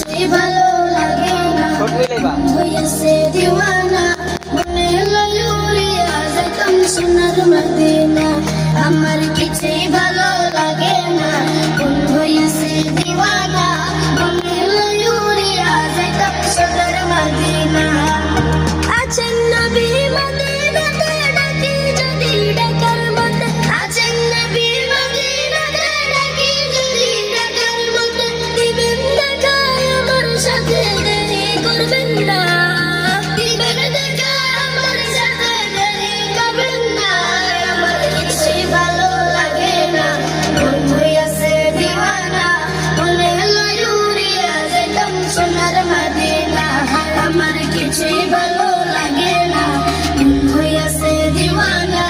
কিছুই ভালো লাগে না, হইয়াছে দিওয়ানা। মনে হলো উড়িয়া যাইতাম সোনার মদিনা। আমার কিছুই ভালো লাগে না, মন হইয়াছে দিওয়ানা। মনে হলো উড়িয়া যাইতাম সোনার মদিনা। আছেন নবী মদিনাতে, ডাকি যদি ডাকার মতে। আছেন নবী মদিনাতে, ডাকি যদি ডাকার মতে। দিবেন দেখা আমার সাথে, দেরি করবেন না। দিবেন দেখা আমার সাথে, দেরি করবেন না। আমার কিছুই ভালো লাগে না, মন হইয়াছে দিওয়ানা। মনে হলো উড়িয়া যাইতাম সোনার মদিনা। আমার কিছুই ভালো লাগে না, মন হইয়াছে দিওয়ানা।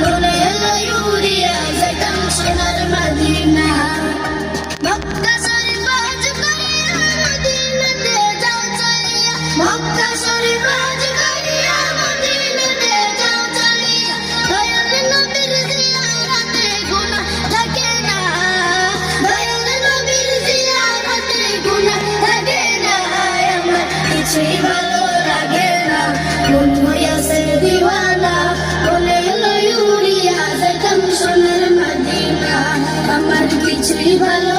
মনে হলো উড়িয়া যাইতাম সোনার মদিনা। মক্কা শরীফ হজ করিয়া মদিনাতে যাও চলিয়া। মক্কা শরীফ হজ করিয়া মদিনাতে যাও চলিয়া। দয়াল নবীর জিয়ারতে গুনাহ থাকে না, দয়াল নবীর জিয়ারতে গুনাহ থাকে না। আমার কিছুই ভালো লাগে না, মন হইয়াছে দিওয়ানা। মনে হলো উড়িয়া যাইতাম সোনার মদিনা। আমার কিছুই ভালো